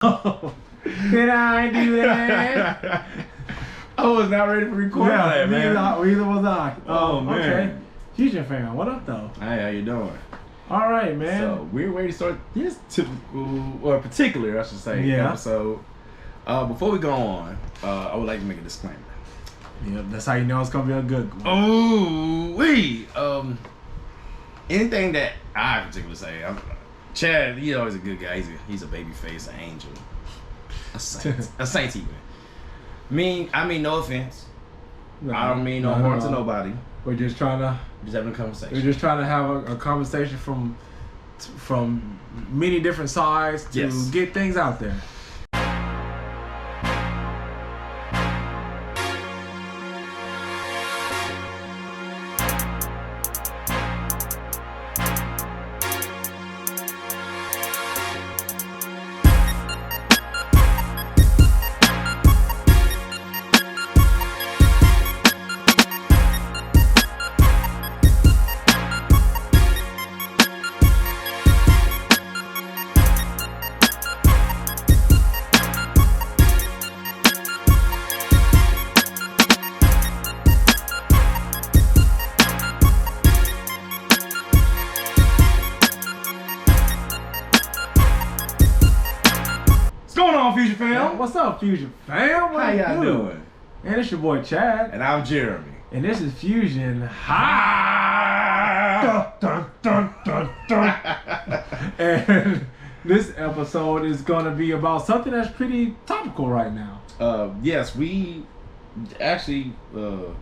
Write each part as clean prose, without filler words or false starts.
Did I do that? I was not ready for recording that, man. Neither was I. Oh, man. Okay. Fusion fan, what up, though? Hey, how you doing? All right, man. So, we're ready to start this typical, or particular, I should say, episode. Before we go on, I would like to make a disclaimer. Yeah, that's how you know it's going to be a good one. Oh, anything that I particularly say, Chad, he's always a good guy. He's a baby face, an angel. A saint. A saint even. I mean no offense. No, I don't mean no harm to nobody. We're just trying to having a conversation. We're just trying to have a conversation from many different sides to get things out there. Fusion fam? What's up, Fusion fam? How y'all doing? And it's your boy Chad. And I'm Jeremy. And this is Fusion-Haa. Dun, dun, dun, dun, dun. And this episode is going to be about something that's pretty topical right now. Yes, we actually lived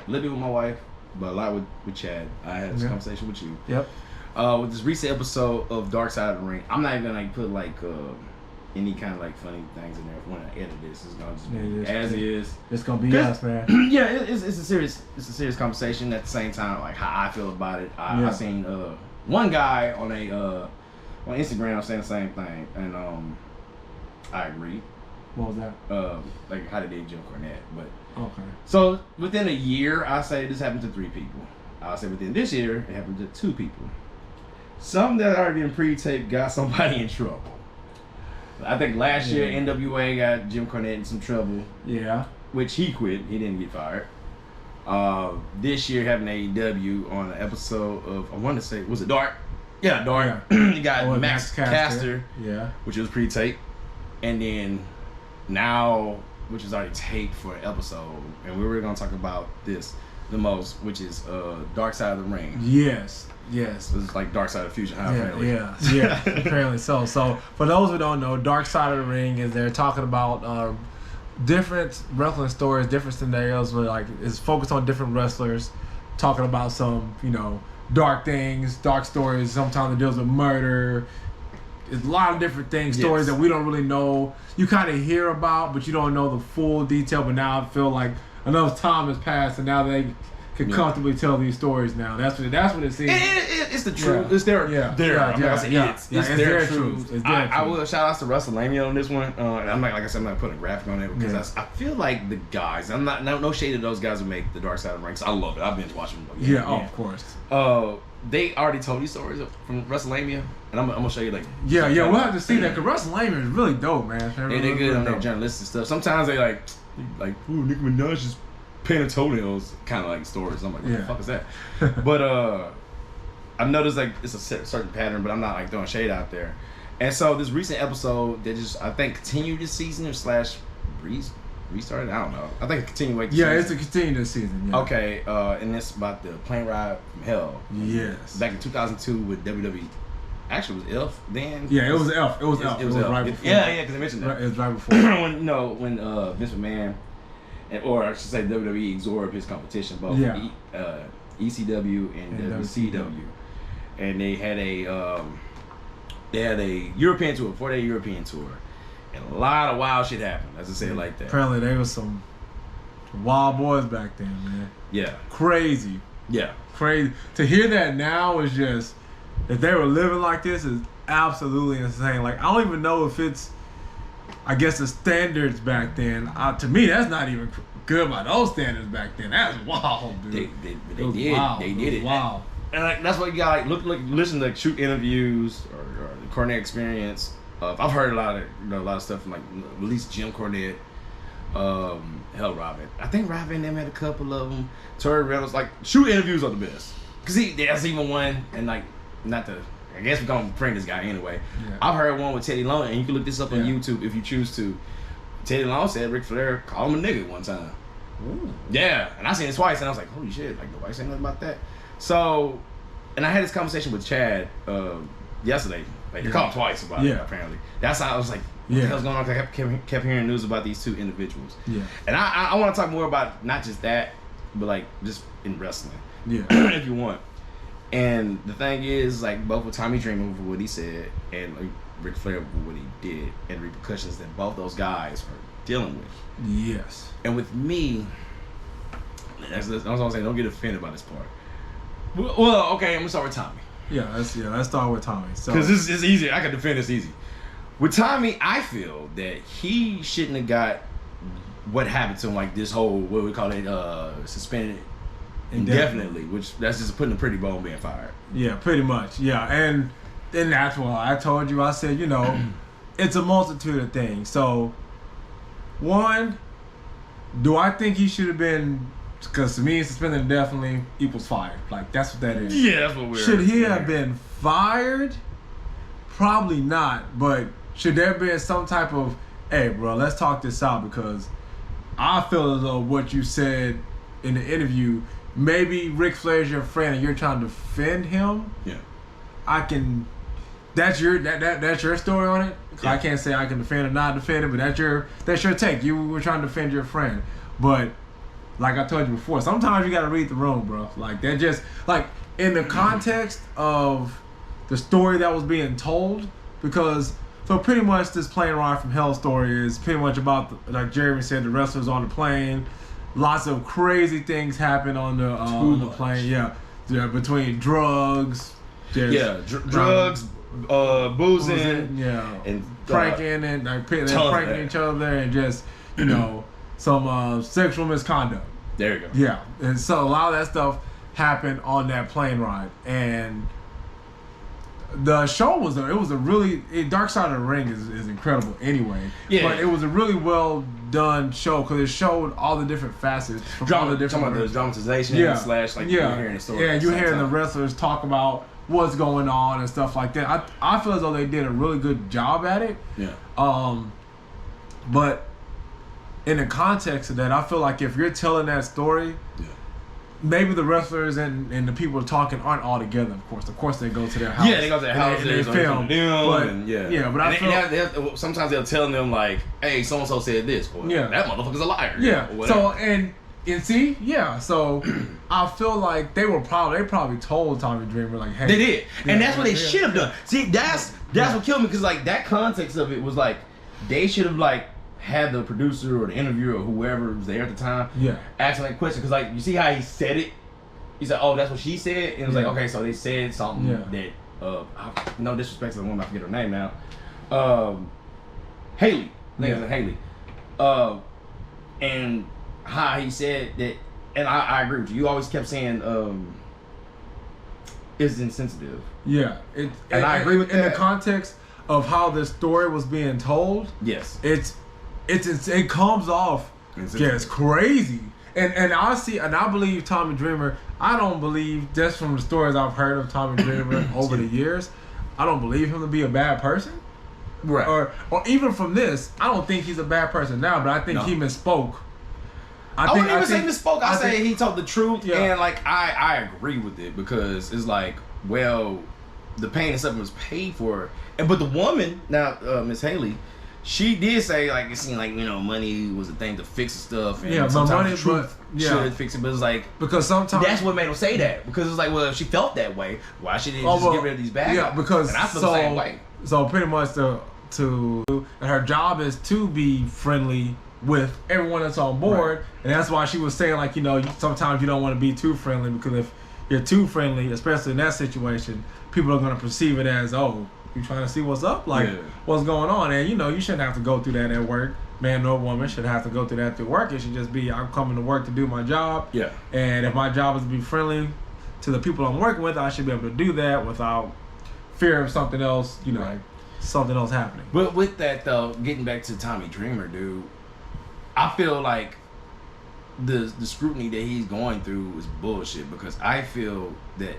with my wife, but a lot with Chad. I had this conversation with you. Yep. With this recent episode of Dark Side of the Ring, I'm not even going to put like any kind of like funny things in there. When I edit this, it's gonna just be as is. It's gonna be us, man. Yeah, it's a serious conversation. At the same time, like how I feel about it. I seen one guy on Instagram saying the same thing, and I agree. What was that? Like how they did Jim Cornette, but okay. So within a year, I say this happened to 3 people. I say within this year, it happened to 2 people. Some that already been pre-taped got somebody in trouble. I think last year NWA got Jim Cornette in some trouble. Yeah. Which he quit. He didn't get fired. This year having AEW on an episode of, I want to say, was it Dark? Yeah, Dark. Yeah. You got Max Caster. Yeah. Which was pre-taped. And then now, which is already taped for an episode. And we were going to talk about this the most, which is Dark Side of the Ring. Yes. Yes. This is like Dark Side of Fusion-Haa, apparently. Yeah, apparently so. So, for those who don't know, Dark Side of the Ring is they're talking about different wrestling stories, different scenarios, where like it's focused on different wrestlers, talking about some, dark things, dark stories. Sometimes it deals with murder. It's a lot of different things, stories that we don't really know. You kind of hear about, but you don't know the full detail. But now I feel like enough time has passed, and now they can comfortably tell these stories now. That's what it seems. It's the truth. It's their it's their truth. I will shout out to WrestleMania on this one. I'm not, like I said, I'm not putting a graphic on it because I feel like the guys. I'm not no shade of those guys who make the Dark Side of the Ring. I love it. I've been watching them. Of course. They already told these stories from WrestleMania, and I'm gonna show you like. We'll have to see that because WrestleMania is really dope, man. They're good on their journalistic stuff. Sometimes they like, ooh, Nicki Minaj is painting toenails, kind of like stories. I'm like, what the fuck is that? But I've noticed like it's a certain pattern, but I'm not like throwing shade out there. And so this recent episode, they just I think continued this season or restarted. I don't know. I think it continued. It's a continued this season. Yeah. Okay, and it's about the plane ride from hell. Yes. Back in 2002 with WWE. Actually, it was Elf then. Yeah, it was Elf. It was Elf. It was right before. Yeah, because I mentioned that. It was right before. when Vince McMahon. Or I should say WWE absorbed his competition, both ECW and WCW, and they had a European tour, 4-day European tour, and a lot of wild shit happened. Let's just say it like that. Apparently, there was some wild boys back then, man. Yeah, crazy. Yeah, crazy. To hear that now is just that they were living like this is absolutely insane. Like I don't even know if it's. I guess the standards back then, to me, that's not even good by those standards back then. That's wild, dude. They did it. And like, that's what you got. Like, listen to shoot interviews or the Cornette Experience. I've heard a lot of stuff from like at least Jim Cornette, hell Robin. I think Robin and them had a couple of them. Tory Reynolds, like shoot interviews are the best. Cause there's even one and like I guess we're gonna bring this guy anyway. Yeah. I've heard one with Teddy Long, and you can look this up on YouTube if you choose to. Teddy Long said Ric Flair called him a nigga one time. Ooh. Yeah, and I seen it twice, and I was like, holy shit, like nobody saying nothing about that. So, and I had this conversation with Chad yesterday. Like he called twice about it apparently. That's how I was like, what the hell's going on? I kept hearing news about these two individuals. Yeah, and I want to talk more about not just that, but like just in wrestling. Yeah, if you want. And the thing is, like, both with Tommy Dreamer for what he said and like, Ric Flair for what he did and repercussions that both those guys are dealing with. Yes. And with me, that's what I'm saying. Don't get offended by this part. Well, okay, I'm gonna start with Tommy. Let's start with Tommy. Because this is easy. I can defend this easy. With Tommy, I feel that he shouldn't have got what happened to him, like this whole what we call it, suspended indefinitely, which that's just putting a pretty bone being fired. Yeah, pretty much. Yeah, and then that's why I told you. I said, it's a multitude of things. So, one, do I think he should have been? Because to me, suspended indefinitely equals fired. Like that's what that is. Yeah, that's what we're. Should he have been fired? Probably not. But should there be some type of, hey, bro, let's talk this out because I feel as though what you said in the interview. Maybe Ric Flair's your friend and you're trying to defend him. Yeah, I can. That's your story on it. Yeah. I can't say I can defend or not defend it, but that's your take. You were trying to defend your friend, but like I told you before, sometimes you got to read the room, bro. Like that just like in the context of the story that was being told, because so pretty much this plane ride from hell story is pretty much about like Jeremy said, the wrestlers on the plane. Lots of crazy things happen on the plane. Yeah, between drugs. Drugs, boozing, and pranking and like pranking each other and just some sexual misconduct. There you go. Yeah, and so a lot of that stuff happened on that plane ride, and the show was Dark Side of the Ring is incredible anyway. Yeah, but it was a really well done show because it showed all the different facets from all the different the dramatization slash like you're hearing the story. Yeah, you're hearing the wrestlers talk about what's going on and stuff like that. I feel as though they did a really good job at it. Yeah. But in the context of that, I feel like if you're telling that story, maybe the wrestlers and the people talking aren't all together. Of course, they go to their house. Yeah, they go to their house. And they film. But I feel sometimes they'll tell them like, "Hey, so and so said this." Or, that motherfucker's a liar. Yeah. So and see, so I feel like they probably told Tommy Dreamer like, "Hey." They did, and that's what they should have done. See, that's what killed me because like that context of it was like they should have like had the producer or the interviewer or whoever was there at the time asking that question because like you see how he said it. He said, "Oh, that's what she said," and it was like, okay, so they said something that no disrespect to the woman, I forget her name now. Haley, Haley, and how he said that, and I agree with you. You always kept saying it's insensitive. Yeah, and I agree with that. In the context of how the story was being told. Yes, it comes off just crazy. And I believe Tommy Dreamer. I don't believe, just from the stories I've heard of Tommy Dreamer over the years, I don't believe him to be a bad person. Right. Or even from this, I don't think he's a bad person now, but I think he misspoke. I wouldn't even say misspoke. I say he told the truth, and like I agree with it because it's like, well, the pain and suffering was paid for, but the woman now, Miss Haley, she did say like it seemed like money was a thing to fix the stuff, and sometimes money, the truth should fix it. But it's like because sometimes that's what made him say that because it's like, well, if she felt that way, why should she just get rid of these bad guys? Because and I feel the same way. So pretty much and her job is to be friendly with everyone that's on board, and that's why she was saying like sometimes you don't want to be too friendly because if you're too friendly, especially in that situation, people are going to perceive it as you trying to see what's up, like what's going on, and you shouldn't have to go through that at work. Man nor woman should have to go through that through work. It should just be I'm coming to work to do my job. Yeah. And if my job is to be friendly to the people I'm working with, I should be able to do that without fear of something else. Right. something else happening. But with that though, getting back to Tommy Dreamer, dude, I feel like the scrutiny that he's going through is bullshit, because I feel that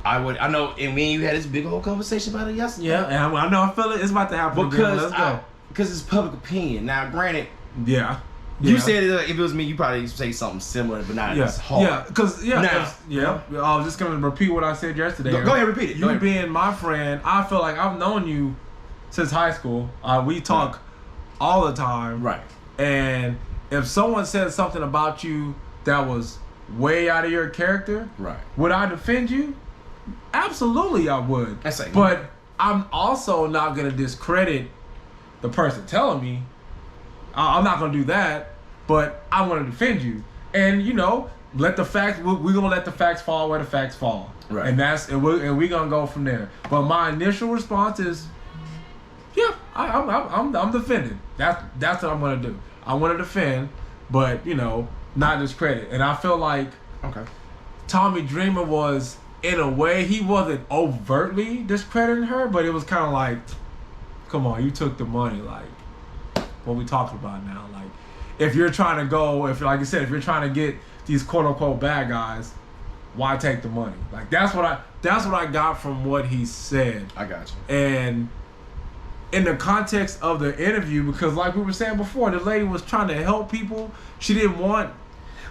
I know, and me and you had this big old conversation about it yesterday. Yeah, and I know, I feel it. It's about to happen again. Let's go. Because it's public opinion. Now, granted, yeah. You said it, if it was me, you probably say something similar, but not as hard. Yeah, because I was just gonna repeat what I said yesterday. Go ahead, repeat it. You being my friend, I feel like I've known you since high school. We talk all the time, right? And if someone said something about you that was way out of your character, right, would I defend you? Absolutely, I would. But I'm also not gonna discredit the person telling me. I'm not gonna do that, but I want to defend you, and let the facts. We're gonna let the facts fall where the facts fall, right? And we're gonna go from there. But my initial response is, yeah, I'm defending. That's what I'm gonna do. I want to defend, but not discredit. And I feel like Tommy Dreamer was, in a way, he wasn't overtly discrediting her, but it was kind of like, come on, you took the money, like. What we talking about now? Like, if you're trying to go, like you said, if you're trying to get these quote unquote bad guys, why take the money? Like, that's what I got from what he said. I got you. And in the context of the interview, because like we were saying before, the lady was trying to help people. She didn't want.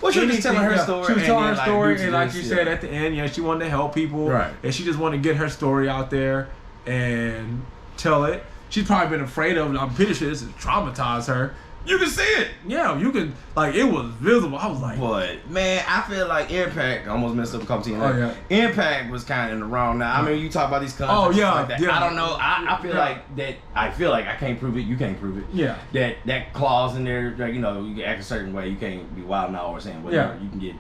Well, she was just telling her story. She was telling her story, and like you said at the end, she wanted to help people, right? And she just wanted to get her story out there and tell it. She's probably been afraid of it. I'm pretty sure this has traumatized her. You can see it. Yeah, you can. Like, it was visible. I was like, but man, I feel like Impact almost messed up a couple teams. Impact was kind of in the wrong. Now, I mean, you talk about these contracts. Like that. I don't know. I feel like that. I feel like I can't prove it. You can't prove it. Yeah. That clause in there, like, you can act a certain way. You can't be wild now or saying whatever. You can get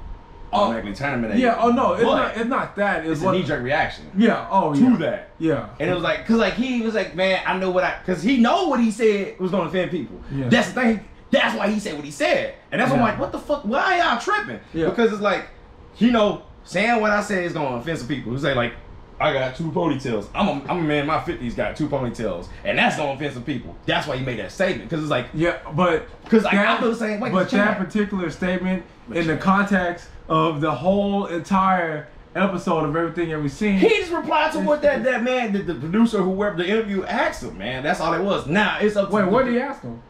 automatically terminated. Yeah. Oh no, it's not that. It's a knee-jerk reaction. Yeah. Oh yeah. To that. Yeah. And it was like, cause like he was like, man, I know cause he know what he said was gonna offend people. Yeah. That's the thing. That's why he said what he said, and that's why I'm like, what the fuck? Why y'all tripping? Yeah. Because it's like, saying what I said is gonna offend some people who say like, I got 2 ponytails. I'm a man in my 50s, got 2 ponytails, and that's gonna offend some people. That's why he made that statement, because it's like, because I feel the same way. But that particular statement, in the context of the whole entire episode of everything that we've seen, he just replied to what that man, the producer, whoever the interview asked him. Man, that's all it was. Now it's up to what did he ask him?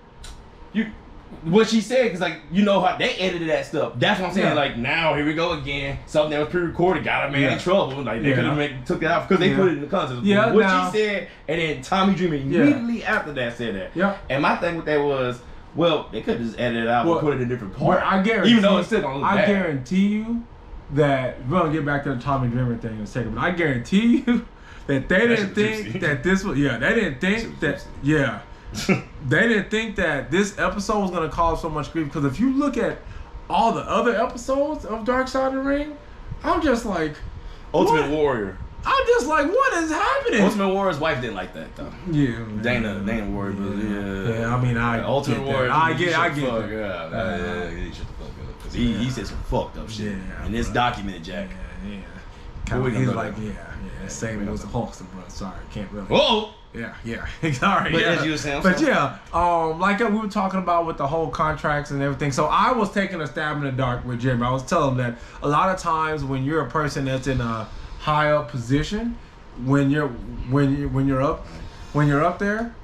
What she said, because like, how they edited that stuff. That's what I'm saying. Like, now here we go again. Something that was pre-recorded got a man in trouble. Like, they could have took it out because they put it in the context. Yeah, what she said, and then Tommy Dreamer immediately after that said that. Yeah. And my thing with that was, well, they could have just edited it out and put it in a different part. I guarantee, even though it's still gonna look bad. I guarantee you that we're gonna get back to the Tommy Dreamer thing in a second, but I guarantee you that they didn't think that this was. Yeah, they didn't think that. Yeah. They didn't think that this episode was gonna cause so much grief, because if you look at all the other episodes of Dark Side of the Ring, I'm just like, Ultimate Warrior. I'm just like, what is happening? Ultimate Warrior's wife didn't like that though. Yeah, Dana Warrior. Yeah, I mean, Ultimate Warrior. I get that. Yeah, he shut the fuck up, because he said some fucked up shit. And it's documented, Jack. He's like, same as the Hulkster, bro. Sorry, can't really. Whoa. Yeah. Sorry. But as you were saying, like we were talking about with the whole contracts and everything. So I was taking a stab in the dark with Jim. I was telling him that a lot of times when you're a person that's in a high up position, when you're up there,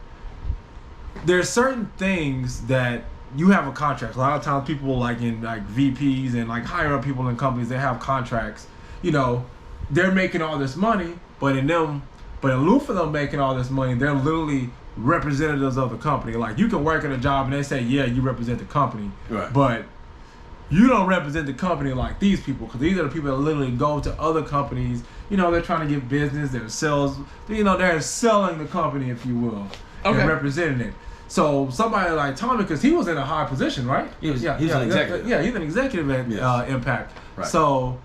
there's certain things that you have a contract. A lot of times people like in like VPs and like higher up people in companies, they have contracts. They're making all this money, but in lieu for them making all this money, they're literally representatives of the company. Like, you can work at a job and they say, yeah, you represent the company, right, but you don't represent the company like these people, because these are the people that literally go to other companies. They're trying to get business, they're selling the company, if you will, and representing it. So somebody like Tommy, because he was in a high position, right? He's an executive. Yeah, he's an executive at Impact. Right. So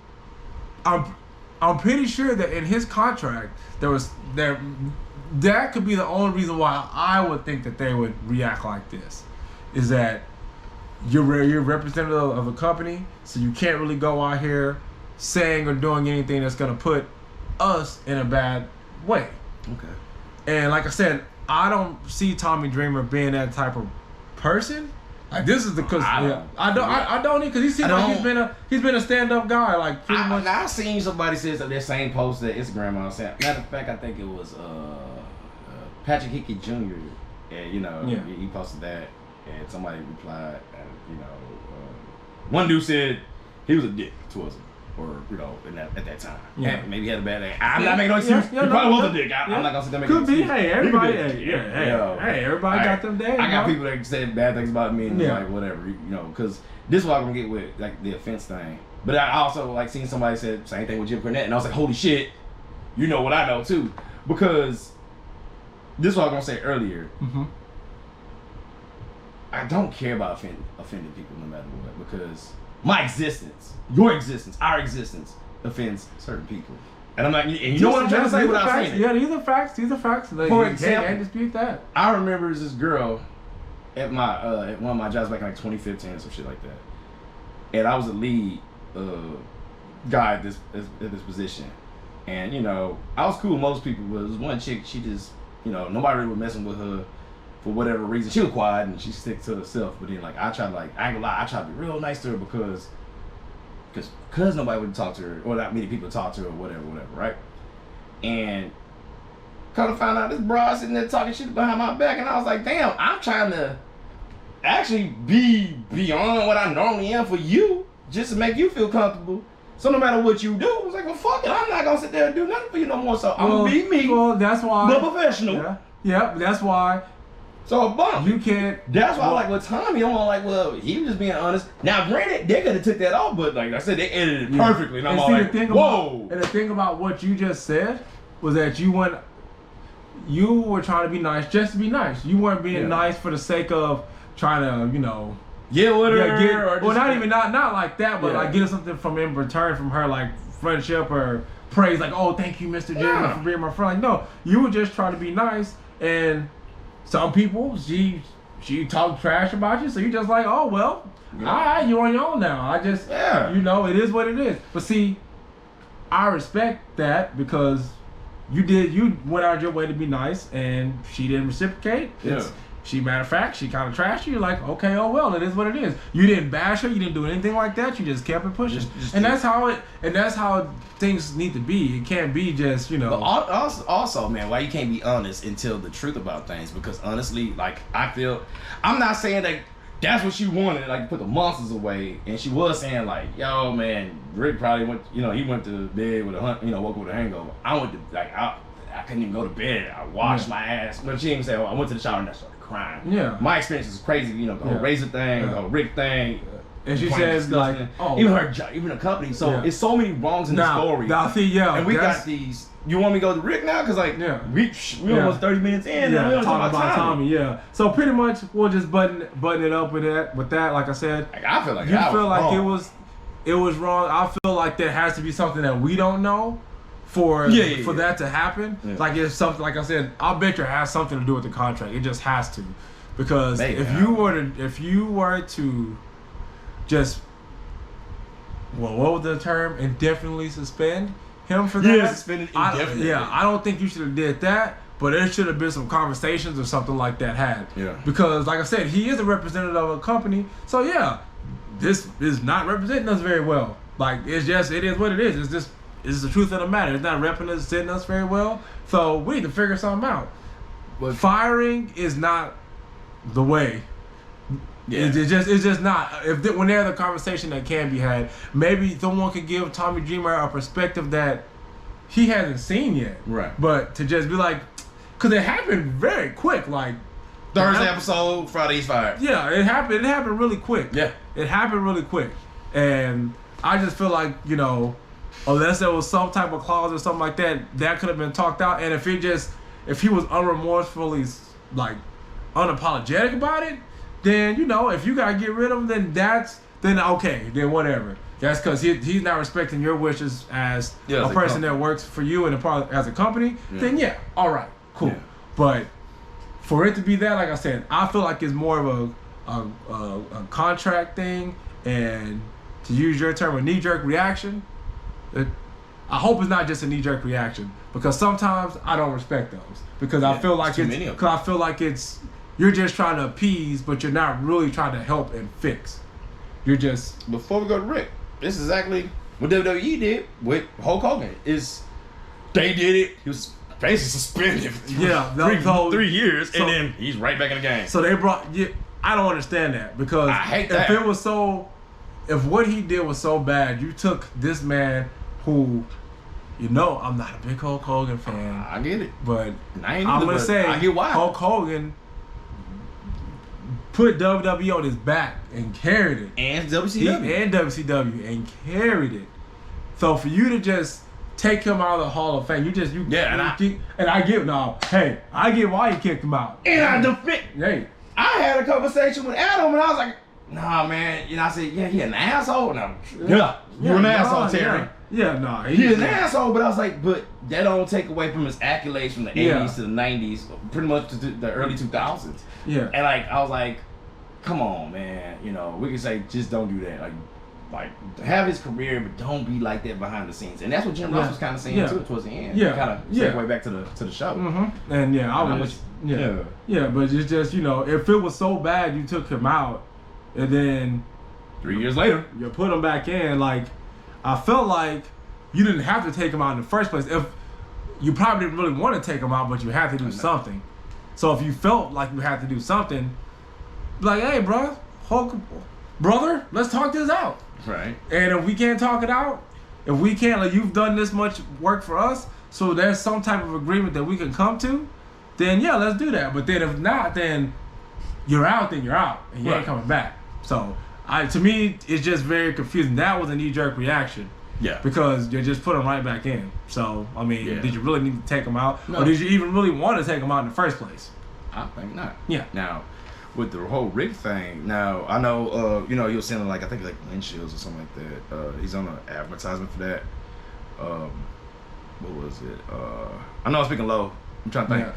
I'm pretty sure that in his contract that could be the only reason why I would think that they would react like this, is that you're representative of a company, so you can't really go out here saying or doing anything that's gonna put us in a bad way. Okay. And like I said, I don't see Tommy Dreamer being that type of person. Like this is the cause I don't because he seems like he's been a stand up guy like pretty much. I seen somebody says that same post that Instagram on saying. Matter of fact, I think it was Patrick Hickey Jr. And he posted that and somebody replied and one dude said he was a dick towards him. Or at that time, maybe he had a bad day. I'm not making no excuse. He probably was a dick. I'm not gonna sit there making Could be. Hey, everybody. Hey, everybody got them days. I got people that say bad things about me and like whatever, because this is what I'm gonna get with like the offense thing. But I also like seen somebody said same thing with Jim Cornette, and I was like, holy shit, you know what I know too, because this is what I was gonna say earlier. Mm-hmm. I don't care about offending people no matter what, because my existence, your existence, our existence offends certain people. And I'm like, and you know what I'm trying to say without saying it? Yeah, these are facts. Like, for example, can't dispute that. I remember this girl at my at one of my jobs back in like 2015 or some shit like that. And I was a lead guy at this position. And, I was cool with most people, but there was one chick, she just, nobody really was messing with her. For whatever reason, she was quiet and she stick to herself. But then, I ain't gonna lie, I tried to be real nice to her because nobody would talk to her, or not many people talk to her, or whatever, right? And kind of found out this broad sitting there talking shit behind my back, and I was like, damn, I'm trying to actually be beyond what I normally am for you, just to make you feel comfortable. So no matter what you do, I was like, well, fuck it, I'm not gonna sit there and do nothing for you no more. So I'm gonna be me. Well, that's why. But professional. Yeah, that's why. So bump. You can't. That's why I like with Tommy. I'm like, well, he was just being honest. Now, granted, they could have took that off, but like I said, they edited it perfectly. And I'm like, whoa. And the thing about what you just said was that you were trying to be nice just to be nice. You weren't being nice for the sake of trying to, get with her. Well, not even not like that, but like getting something in return from her, like friendship or praise, like, oh, thank you, Mr. Jeremy, for being my friend. Like, no, you were just trying to be nice. And some people, she talked trash about you, so you just like, oh, well, all right, you're on your own now. I just, it is what it is. But see, I respect that because you went out your way to be nice, and she didn't reciprocate. Matter of fact, she kind of trashed you. You're like, okay, oh well, it is what it is. You didn't bash her. You didn't do anything like that. You just kept it pushing, that's how things need to be. It can't be just But also, man, why you can't be honest and tell the truth about things? Because honestly, like I'm not saying that that's what she wanted, like put the monsters away. And she was saying like, yo, man, Rick probably went, he went to bed with woke up with a hangover. I went to I couldn't even go to bed. I washed my ass. But she didn't say, I went to the shower and I started crying. Yeah. My experience is crazy, the whole Razor thing, the whole Rick thing. And she says like, even her job, even the company. So it's so many wrongs in the story. And we got these. You want me to go to Rick now? Because we almost 30 minutes in. And we don't talk about Tommy. Yeah. So pretty much we'll just button it up with that. Like I said, I feel like it was wrong. I feel like there has to be something that we don't know. For that to happen, like it's something. Like I said, I'll bet you it has something to do with the contract. It just has to, because if you were to just what was the term? Indefinitely suspend him for that. Yeah, suspended indefinitely. I don't think you should have did that. But there should have been some conversations or something like that had. Yeah. Because like I said, he is a representative of a company. So this is not representing us very well. Like it is what it is. It's just. It's the truth of the matter. It's not representing us very well. So we need to figure something out. But firing is not the way. Yeah. It's just not. When there's a conversation that can be had, maybe someone could give Tommy Dreamer a perspective that he hasn't seen yet. Right. But to just be like, because it happened very quick. Like Thursday episode, Friday he's fired. Yeah, it happened. It happened really quick. Yeah. It happened really quick, and I just feel like unless there was some type of clause or something like that, that could have been talked out. And if he was unremorsefully, like, unapologetic about it, then, if you got to get rid of him, then okay, then whatever. That's because he's not respecting your wishes as a person that works for you and as a company, then all right, cool. Yeah. But for it to be that, like I said, I feel like it's more of a contract thing, and to use your term, a knee-jerk reaction. I hope it's not just a knee-jerk reaction, because sometimes I don't respect those because I feel like it's you're just trying to appease, but you're not really trying to help and fix. You're just. Before we go to Rick, this is exactly what WWE did with Hulk Hogan. They did it. He was basically suspended for 3 years, and then he's right back in the game. So they brought. Yeah, I don't understand that because I hate that. If what he did was so bad, you took this man who, I'm not a big Hulk Hogan fan. I get it, but I'm gonna say I get why. Hulk Hogan put WWE on his back and carried it, and WCW and carried it. So for you to just take him out of the Hall of Fame, I get why you kicked him out. And I defend. Hey, I had a conversation with Adam, and I was like, "Nah, man." I said, "Yeah, he an asshole." No, you're an asshole, Terry. He's an asshole. But I was like, but that don't take away from his accolades from the 80s to the 90s, pretty much to the early 2000s. Yeah. And I was like, come on, man. We can say just don't do that. Like have his career, but don't be like that behind the scenes. And that's what Jim Ross was kind of saying too towards the end. Yeah. Kind of segue back to the show. Mm-hmm. And but it's just if it was so bad you took him out, and then 3 years later you put him back in. Like I felt like you didn't have to take him out in the first place. If you probably didn't really want to take him out, but you had to do something. So if you felt like you had to do something, like, hey, brother, let's talk this out. Right. And if we can't talk it out, if we can't, like, you've done this much work for us, so there's some type of agreement that we can come to, then yeah, let's do that. But then if not, then you're out, and you ain't coming back. So to me, it's just very confusing. That was a knee-jerk reaction. Yeah. Because you just put him right back in. So, I mean, did you really need to take him out? No. Or did you even really want to take him out in the first place? I think not. Yeah. Now, with the whole Rick thing, now I know, he was selling I think windshields or something like that. He's on an advertisement for that. What was it? I know I'm speaking low. I'm trying to think.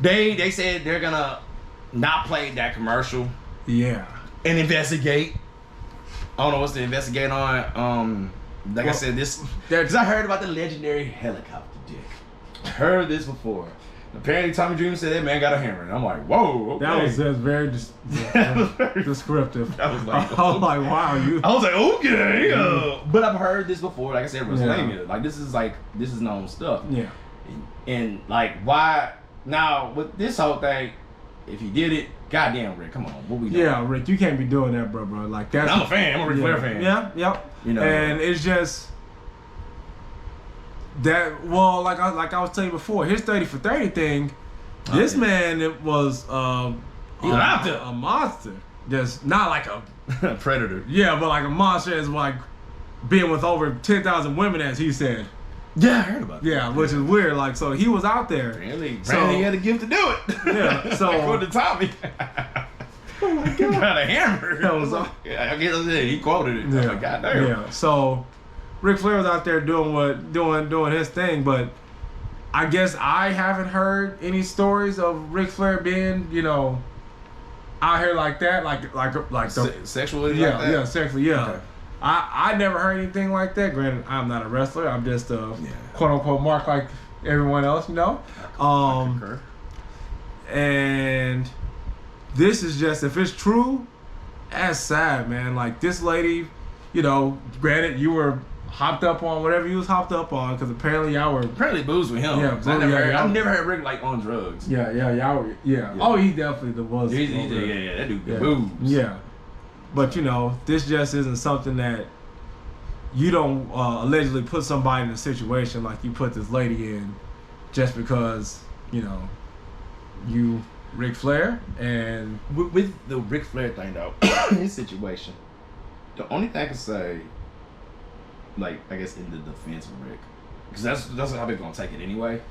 Yeah. They said they're gonna not play that commercial. Yeah. And investigate. I don't know what's to investigate on. I said, this because I heard about the legendary helicopter dick. I heard this before. Apparently, Tommy Dreamer said that man got a hammer, and I'm like, whoa. Okay. That was just very descriptive. I was like, I was like, wow, you. I was like, okay. But I've heard this before. Like I said, WrestleMania. Like this is known stuff. Yeah. And why now with this whole thing? If he did it, goddamn Rick, come on, what we doing? Yeah, Rick, you can't be doing that, bro. Like that's. I'm a fan. I'm a Ric Flair fan. Yeah, yep. And it's just that. Well, like I was telling you before, his 30 for 30 thing. This man, it was he was out there, a monster. Just not like a predator. Yeah, but like a monster is like being with over 10,000 women, as he said. Yeah, I heard about that. Yeah, which is weird. Like, so he was out there. Apparently he had a gift to do it. Yeah, so according to Tommy. Oh my God. Got a hammer. That was I guess he quoted it. Yeah. Like, goddamn. Yeah. So Ric Flair was out there doing his thing, but I guess I haven't heard any stories of Ric Flair being, out here like that, sexually. Yeah, like that? yeah, sexually, yeah. Okay. I never heard anything like that. Granted, I'm not a wrestler. I'm just a quote unquote mark like everyone else, I concur. And this is just, if it's true, that's sad, man. Like this lady, granted you were hopped up on whatever you was hopped up on, because apparently y'all were booze with him. Yeah, I've never heard Rick on drugs. Yeah, y'all were, Oh, he definitely was. That dude booze. Yeah. But this just isn't something that you don't allegedly put somebody in a situation like you put this lady in, just because you Ric Flair. And with the Ric Flair thing though, his situation, the only thing I can say, I guess in the defense of Rick, because that's how they're gonna take it anyway,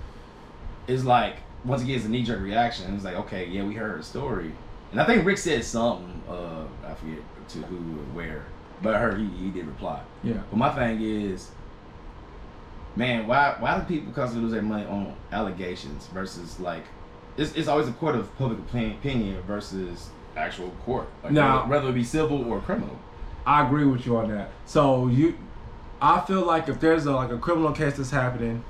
is once again it's a knee-jerk reaction. It's like, okay, yeah, we heard a story. And I think Rick said something, I forget to who or where, but I heard he did reply. Yeah. But my thing is, man, why do people constantly lose their money on allegations versus it's always a court of public opinion versus actual court. Now, whether it be civil or criminal. I agree with you on that. So I feel like if there's a criminal case that's happening,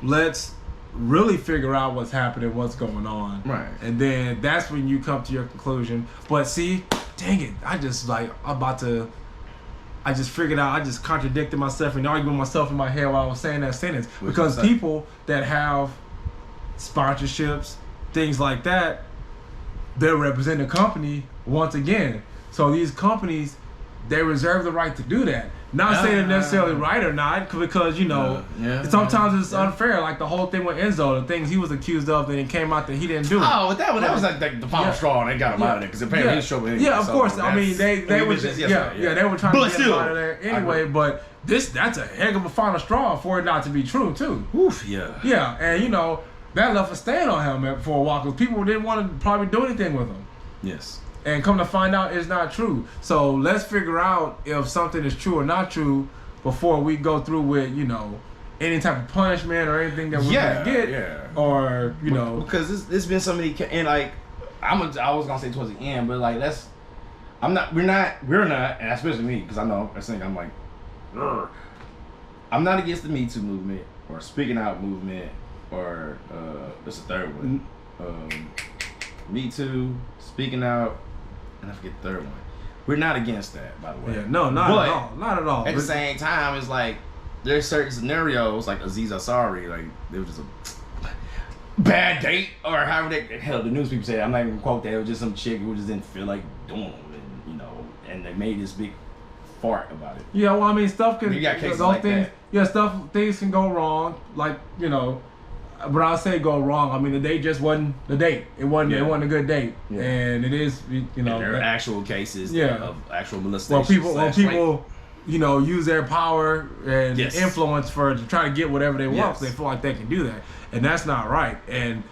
let's really figure out what's happening, what's going on. Right. And then that's when you come to your conclusion. But see, dang it, I just figured out, I just contradicted myself and arguing myself in my head while I was saying that sentence. Because people that have sponsorships, things like that, they're representing the company once again. So these companies, they reserve the right to do that. Not saying they're necessarily right or not, because sometimes it's unfair. Like the whole thing with Enzo, the things he was accused of, then it came out that he didn't do it. Oh, that was like the final straw, and they got him out of there because apparently he was showing. Anyway, of course. I mean, they were they were trying to get him out of there anyway. But that's a heck of a final straw for it not to be true too. Oof, yeah. Yeah, and that left a stain on him for a while because people didn't want to probably do anything with him. Yes. And come to find out, it's not true. So let's figure out if something is true or not true before we go through with, any type of punishment or anything that we're gonna get. Yeah. Or because there's been so many, and like I was gonna say towards the end, but like we're not, and especially me, because I know I think I'm like, I'm not against the Me Too movement or speaking out movement or there's a third one, Me Too, speaking out. And I forget the third one. We're not against that, by the way. Yeah, no, not at all. Not at all. At the same time, it's like there's certain scenarios, like Aziz Ansari, like there was just a bad date, or however the news people say. I'm not even gonna quote that. It was just some chick who just didn't feel like doing it, and and they made this big fart about it. Yeah, well, I mean, stuff can. You got cases like that. Yeah, things can go wrong, like But I say go wrong. I mean, the date just wasn't the date. It wasn't. It wasn't a good date, and it is. And there are actual cases of actual molestation. Well, people, use their power and influence to try to get whatever they want. Yes. They feel like they can do that, and that's not right. And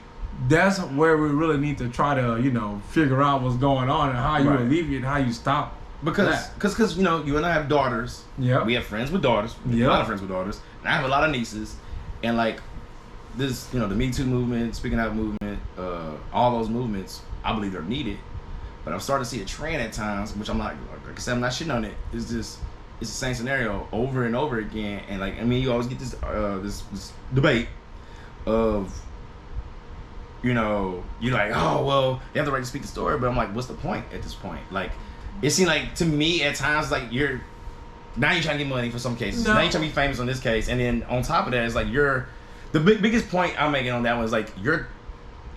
that's where we really need to try to figure out what's going on and how you alleviate and how you stop. Because you and I have daughters. Yeah. We have friends with daughters. We have a lot of friends with daughters, and I have a lot of nieces, and like. This, the Me Too movement, speaking out movement, all those movements, I believe they're needed. But I'm starting to see a trend at times, which I'm like I said, I'm not shitting on it. It's the same scenario over and over again. And like, I mean, you always get this this debate of, you're like, oh, well, you have the right to speak the story. But I'm like, what's the point at this point? Like, it seemed like, to me, at times, like, now you're trying to get money for some cases. No. Now you're trying to be famous on this case. And then on top of that, it's like, the biggest point I'm making on that one is like you're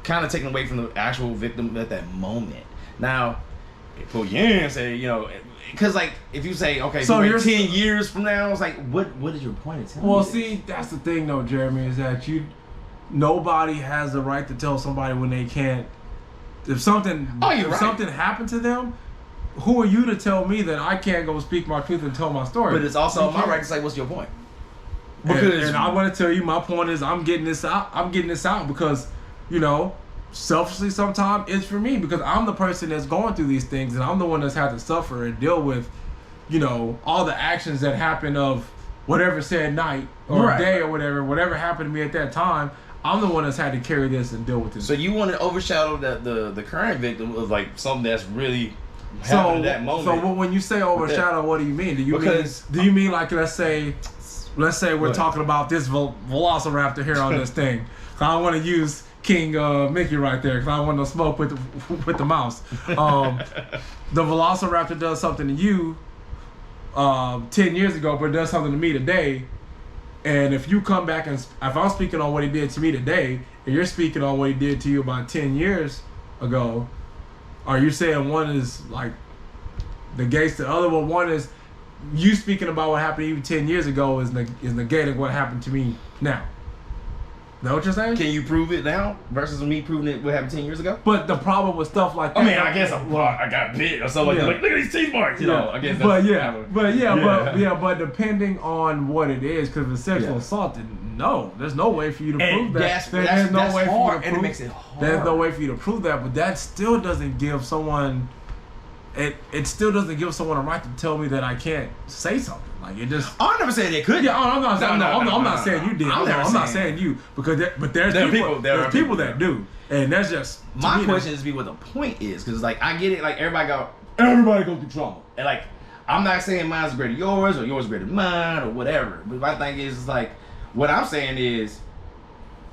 kind of taking away from the actual victim at that moment. Now, pull you in and say, because like if you say, okay, so you're 10 years from now, it's like, what is your point of telling me? Well, see, that's the thing though, Jeremy, is that nobody has the right to tell somebody when they can't. If something happened to them, who are you to tell me that I can't go speak my truth and tell my story? But it's also my right to say, what's your point? Because and I want to tell you, my point is I'm getting this out. I'm getting this out because, selfishly sometimes it's for me because I'm the person that's going through these things and I'm the one that's had to suffer and deal with, all the actions that happen of whatever said night or day or whatever happened to me at that time. I'm the one that's had to carry this and deal with this. So you want to overshadow the current victim of like something that's really happened at that moment. So when you say overshadow, what do you mean? Do you mean like let's say we're talking about this velociraptor here on this thing. I don't want to use King Mickey right there because I don't want no smoke with the mouse. The velociraptor does something to you 10 years ago, but it does something to me today. And if you come back and if I'm speaking on what he did to me today, and you're speaking on what he did to you about 10 years ago, are you saying one is like negates the other? Well, one is you speaking about what happened even 10 years ago is negating what happened to me now. Is that what you're saying? Can you prove it now versus me proving it what happened 10 years ago? But the problem with stuff like that... I mean, I guess I got bit or something like, look at these teeth marks, I guess that's... But depending on what it is, because if it's sexual assault, then no, there's no way for you to prove that. There's no way for you to prove, and it makes it hard. There's no way for you to prove that, but that still doesn't give someone... It still doesn't give someone a right to tell me that I can't say something. Like it just. I never said they could. Yeah, I'm not saying you did. I'm not saying you because there's people that do, and that's just. My question is what the point is because like I get it. Like everybody go through trauma, and like I'm not saying mine's greater than yours or yours greater than mine or whatever. But my thing is like what I'm saying is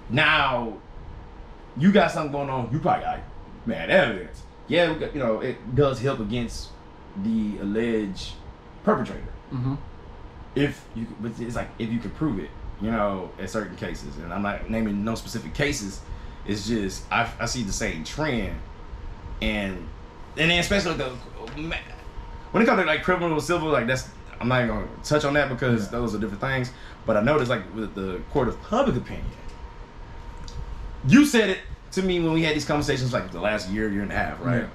now you got something going on. You probably got mad evidence. Yeah, we got, you know, it does help against the alleged perpetrator. Mm-hmm. But it's like if you can prove it, you know, in certain cases. And I'm not naming no specific cases. It's just I see the same trend, and then especially the when it comes to like criminal and civil, like that's I'm not even gonna touch on that because those are different things. But I noticed like with the court of public opinion, you said it to me when we had these conversations like the last year and a half, right? Yeah.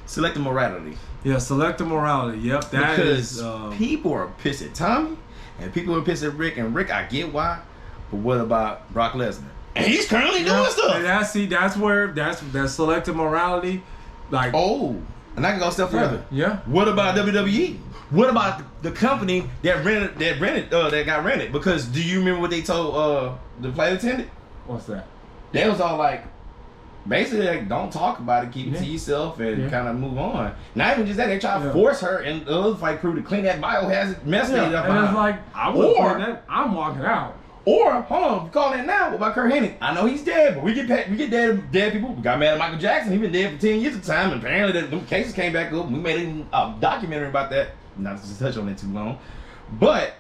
Selective morality. Yeah, selective morality. Yep, that because is. People are pissed at Tommy, and people are pissed at Rick. And Rick, I get why, but what about Brock Lesnar? And he's currently doing stuff. And that's where that's selective morality. Like, oh, and I can go a step further. Yeah. What about WWE? What about the company that got rented? Because do you remember what they told the flight attendant? What's that? They was all like, basically, like, don't talk about it, keep it to yourself, and kind of move on. Not even just that, they try to force her and the other fight crew to clean that biohazard mess they up. And it's like, I'm walking out. Or, hold on, calling it now. What about Kurt Hennig? I know he's dead, but we get dead people. We got mad at Michael Jackson. He been dead for 10 years at the time, and apparently them cases came back up. We made a documentary about that. Not to touch on it too long. But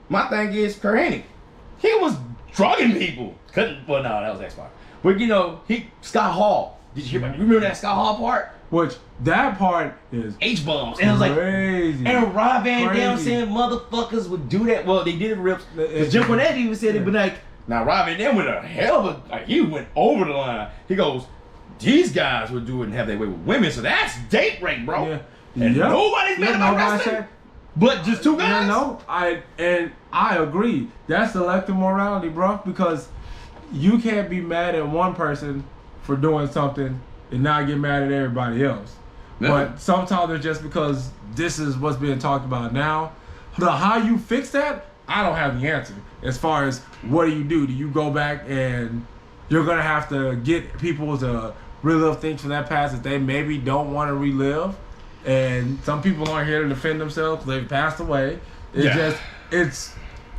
my thing is, Kurt Hennig, he was drugging people. Well, no, that was X-Pac. But you know, Scott Hall. Did you hear about? You remember that Scott Hall part? Which that part is H-bombs. And it was crazy. Like, and Rob Van Dam saying motherfuckers would do that. Well, they did it rips. Jim Cornette even said it, but like, now Rob Van Dam went a hell of a, like, he went over the line. He goes, these guys would do it and have their way with women, so that's date rape, bro. Yeah. And nobody's mad about wrestling. But just two guys. Yeah, no, I agree. That's selective morality, bro, because you can't be mad at one person for doing something and not get mad at everybody else. Yeah. But sometimes it's just because this is what's being talked about now. How you fix that, I don't have the answer. As far as what do? Do you go back and you're going to have to get people to relive things from that past that they maybe don't want to relive? And some people aren't here to defend themselves. They've passed away.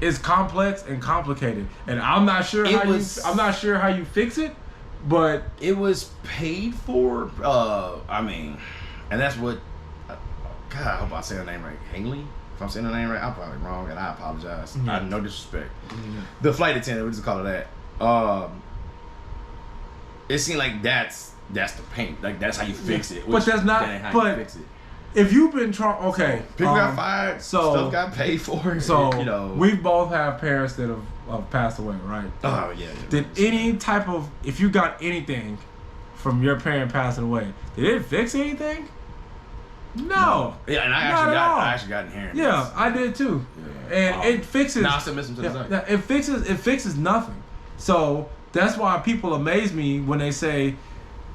It's complex and complicated, and I'm not sure how you fix it, but it was paid for. I mean, and that's what. God, I hope I say her name right. Haley. If I'm saying her name right, I'm probably wrong, and I apologize. Mm-hmm. I have no disrespect. Mm-hmm. The flight attendant, we just call her that. It seemed like that's the paint. Like that's how you fix it. But that's not. But fix it. If you've been trying, okay, people got fired, stuff got paid for. So you know, we both have parents that have passed away, right? Oh yeah. Did any type of, if you got anything from your parent passing away, did it fix anything? No. Yeah, and I actually got inheritance. Yeah, I did too. Yeah. And it fixes. Now I still miss them to the day. It fixes nothing. So that's why people amaze me when they say,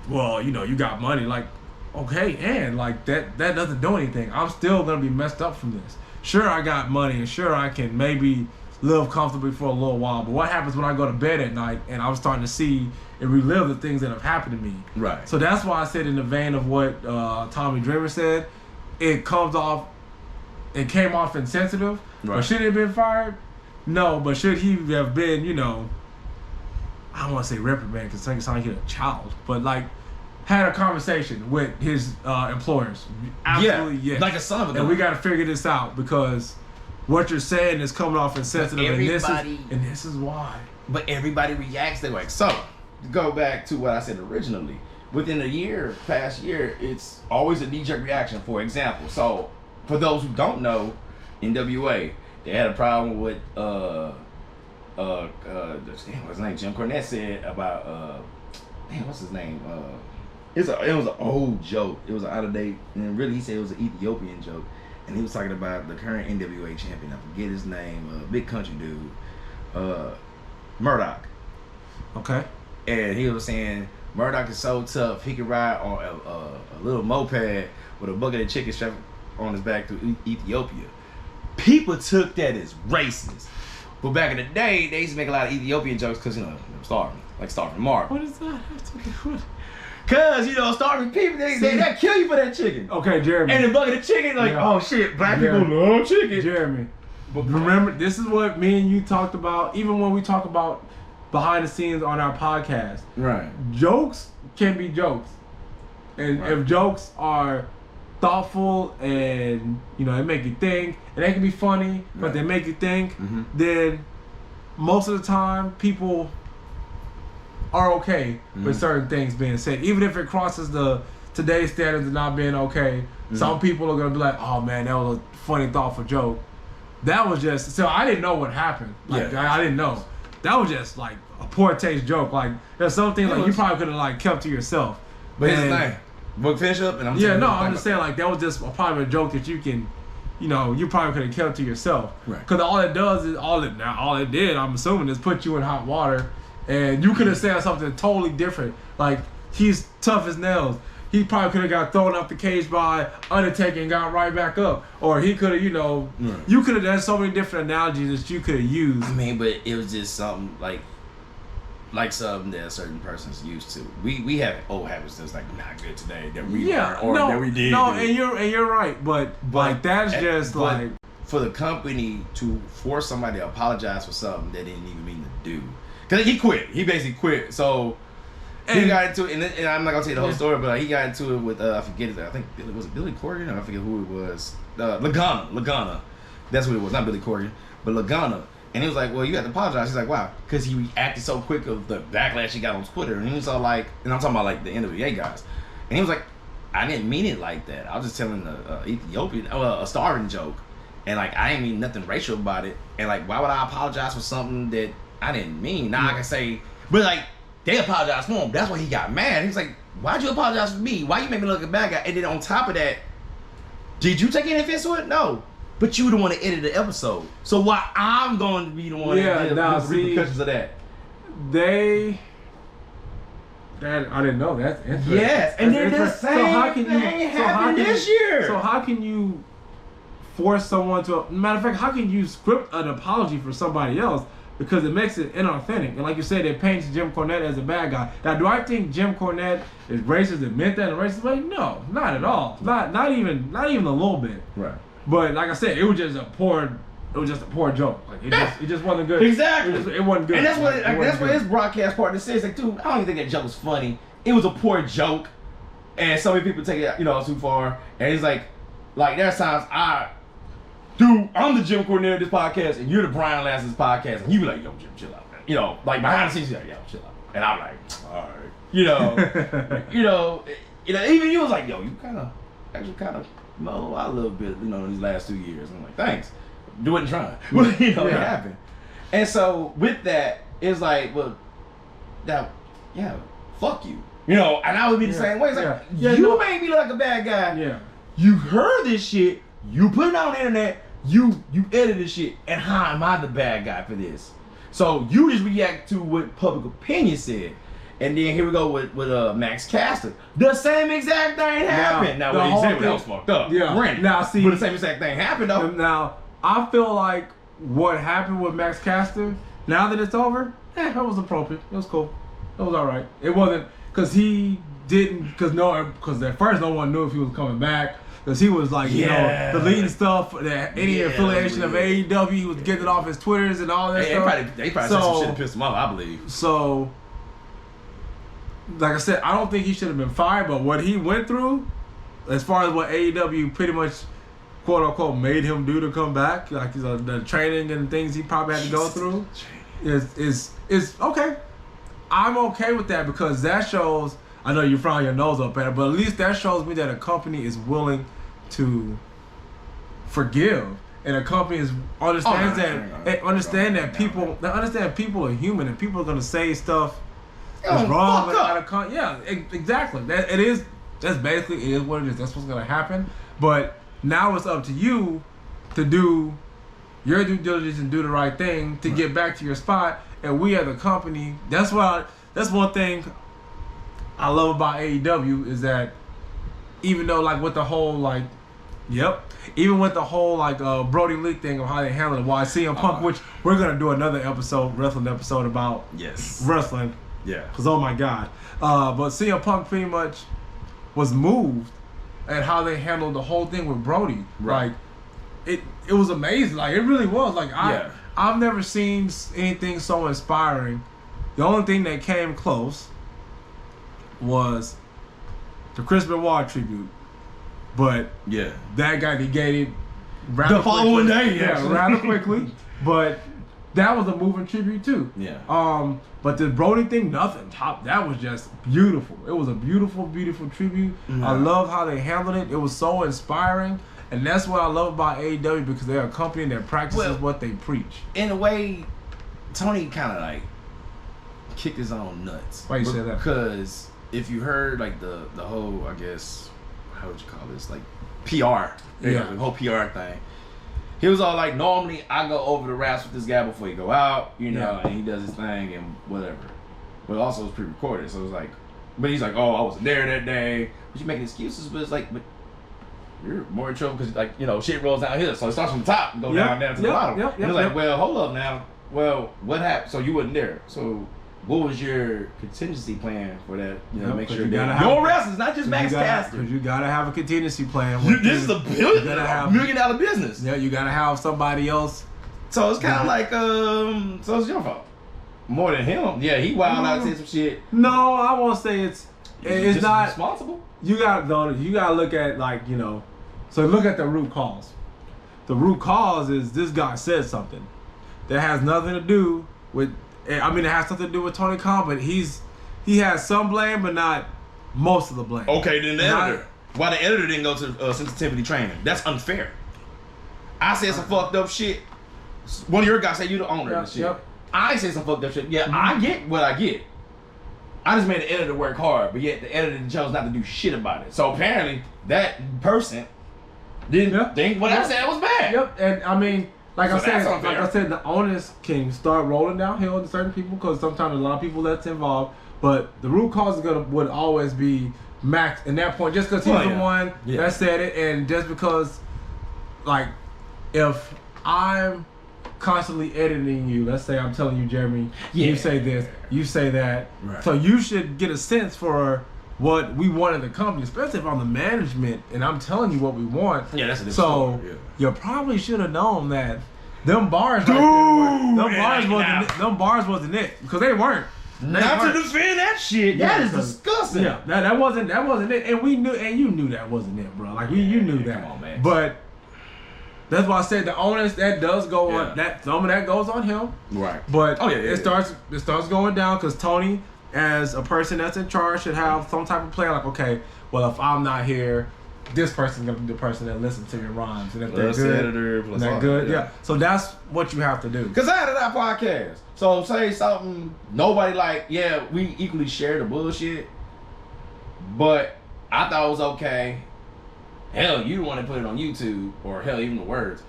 "Well, you know, you got money." Like, okay, and like that doesn't do anything. I'm still gonna be messed up from this. Sure, I got money, and sure I can maybe live comfortably for a little while. But what happens when I go to bed at night and I'm starting to see and relive the things that have happened to me? Right. So that's why I said, in the vein of what Tommy Dreamer said, it came off insensitive. Right. But should he have been fired? No, but should he have been, you know, I don't want to say reprimanded because it sounds like he's a child, but like had a conversation with his employers. Absolutely, yes. Like a son of a gun. And we got to figure this out because what you're saying is coming off insensitive, and this is why. But everybody reacts that way. So, to go back to what I said originally, within past year, it's always a knee-jerk reaction. For example, so for those who don't know, NWA, they had a problem with what's his name? Jim Cornette said about what's his name? It was an old joke. It was an out of date, and really he said it was an Ethiopian joke. And he was talking about the current NWA champion. I forget his name. Big country dude, Murdoch. Okay. And he was saying Murdoch is so tough he could ride on a little moped with a bucket of chicken strapped on his back through Ethiopia. People took that as racist. But back in the day, they used to make a lot of Ethiopian jokes because, you know, they were starving. Like starving Mark. What does that have to do with? Cause, you know, starving people, they kill you for that chicken. Okay, Jeremy. And the bucket of chicken, like, oh shit, black people love chicken. Jeremy, but remember, this is what me and you talked about, even when we talk about behind the scenes on our podcast. Right. Jokes can be jokes, and if jokes are thoughtful and they make you think, and they can be funny, but they make you think, then most of the time people are okay with certain things being said, even if it crosses the today's standards of not being okay. Some people are gonna be like, "Oh man, that was a funny, thoughtful joke." That was just so I didn't know what happened. Like I didn't know. That was just like a poor taste joke. Like there's something like you probably could have like kept to yourself. But here's the thing. We'll finish up and I'm I'm just saying like that was just probably a joke that you can, you probably could have kept to yourself. Right. Because all it does is all it did, I'm assuming, is put you in hot water, and you could have said something totally different. Like he's tough as nails. He probably could have got thrown off the cage by Undertaker and got right back up. Or he could have, you could have done so many different analogies that you could have used. I mean, but it was just something like something that certain person's used to. We have old habits that's like not good today that we that we did. No, and you're right, but like that's just like for the company to force somebody to apologize for something they didn't even mean to do. Cause he quit. He basically quit. So he got into it, and I'm not gonna tell you the whole story, but he got into it with I forget it. I think was it Billy Corgan? I forget who it was. Lagana. That's what it was. Not Billy Corgan, but Lagana. And he was like, "Well, you have to apologize." He's like, "Wow," because he reacted so quick of the backlash he got on Twitter, and he was all like, and I'm talking about like the NWA guys, and he was like, "I didn't mean it like that. I was just telling a starving joke, and like I didn't mean nothing racial about it, and like why would I apologize for something that I didn't mean?" Now I can say, but like. They apologized for him. That's why he got mad. He was like, "Why'd you apologize for me? Why you make me look like a bad guy?" And then on top of that, did you take any offense to it? No. But you the one that edited the episode. So why I'm going to be the one that did the repercussions of that? I didn't know. That's interesting. Yes, and then the same thing happened this year. So how can you force someone to... Matter of fact, how can you script an apology for somebody else? Because it makes it inauthentic. And like you said, it paints Jim Cornette as a bad guy. Now, do I think Jim Cornette is racist and meant that in a racist way? No, not at all. Not even a little bit. Right. But like I said, it was just a poor joke. Like it just wasn't good. Exactly. It wasn't good. And that's what his broadcast partner says. Like, dude, I don't even think that joke was funny. It was a poor joke, and so many people take it too far. And he's like there's times I'm the Jim Cornette of this podcast, and you're the Brian Lance of this podcast, and you be like, "Yo, Jim, chill out, man." Like behind the scenes, you're like, "Yo, chill out," and I'm like, "All right," Even you was like, "Yo, you kind of mellow out a little bit, in these last 2 years." I'm like, "Thanks, do it and try," but it happened. And so with that, it's like, well, now, fuck you, and I would be the same way. It's like, you made me look like a bad guy. Yeah, you heard this shit. You put it on the internet, you edited shit, and how am I the bad guy for this? So you just react to what public opinion said. And then here we go with Max Caster. The same exact thing happened. Now what he said was fucked up. Yeah. Granted. Now see, but the same exact thing happened though. Now I feel like what happened with Max Caster, now that it's over, that was appropriate. It was cool. It was alright. It wasn't because at first no one knew if he was coming back. Because he was like, deleting stuff, any affiliation of AEW, he was getting it off his Twitters and all that stuff. They probably said some shit that pissed him off, I believe. So, like I said, I don't think he should have been fired, but what he went through, as far as what AEW pretty much, quote unquote, made him do to come back, like the training and things he probably had to go through, is okay. I'm okay with that because that shows... I know you frown your nose up at it, but at least that shows me that a company is willing to forgive, and a company understands that people are human, and people are gonna say stuff that's wrong. Exactly. That's basically it is what it is. That's what's gonna happen. But now it's up to you to do your due diligence and do the right thing to get back to your spot. And we as a company, that's one thing I love about AEW is that even though with the whole even with the whole Brody Lee thing of how they handled it, why CM Punk, which we're gonna do another wrestling episode about wrestling. Yeah. Cause oh my God, but CM Punk pretty much was moved at how they handled the whole thing with Brody. Right. It was amazing. It really was. I've never seen anything so inspiring The only thing that came close was the Chris Benoit tribute, but that got negated rather the following day. Rather quickly. But that was a moving tribute too. Yeah. But the Brody thing, nothing. That was just beautiful. It was a beautiful, beautiful tribute. Yeah. I love how they handled it. It was so inspiring. And that's what I love about AEW, because they're a company that practices what they preach. In a way, Tony kind of like kicked his own nuts. Why you say that? Because if you heard like the whole, I guess, how would you call this? Like PR. The whole PR thing. He was all like, normally I go over the raps with this guy before he go out, you know, and he does his thing and whatever. But also it's pre-recorded, so it was like, but he's like, oh, I wasn't there that day. But you making excuses, but it's like, but you're more in trouble because, like, you know, shit rolls down here. So it starts from the top and go down to the bottom. And it's like, well, hold up now. Well, what happened? So you wasn't there. So what was your contingency plan for that? You know, make sure that your wrestlers, not just Max Caster. Because you gotta have a contingency plan. This is a $1 million business. Yeah, you gotta have somebody else. So it's kind of like, so it's your fault. More than him. Yeah, he wild out saying some shit. No, I won't say it's not responsible. You gotta look at, like, you know. So look at the root cause. The root cause is this guy said something that has nothing to do with. I mean, it has something to do with Tony Khan, but he has some blame, but not most of the blame. Okay, then the editor. Why the editor didn't go to sensitivity training? That's unfair. I said some fucked up shit. One of your guys said you the owner of the shit. I said some fucked up shit. Yeah, I get what I get. I just made the editor work hard, but yet the editor chose not to do shit about it. So apparently that person didn't think what I said was bad. Yep, and I mean, like I said, the onus can start rolling downhill to certain people because sometimes a lot of people that's involved. But the root cause would always be Max at that point, just because he's the one that said it, and just because, like, if I'm constantly editing you, let's say I'm telling you, Jeremy, you say this, you say that, so you should get a sense for what we want in the company, especially if I'm the management and I'm telling you what we want. Yeah, that's a different story. You probably should have known that them bars them bars wasn't it, because they weren't. Not to defend that shit. That is disgusting. Yeah, that wasn't it, and we knew, and you knew that wasn't it, bro. Like you knew that. Come on, man. But that's why I said the onus that does go on. That some of that goes on him. Right. But it starts going down because Tony, as a person that's in charge, should have some type of plan. Like, okay, well, if I'm not here, this person's gonna be the person that listens to your rhymes, and if they're good, So that's what you have to do. Cause I had that podcast. So say something nobody like. Yeah, we equally share the bullshit, but I thought it was okay. Hell, you don't want to put it on YouTube, or hell, even the words,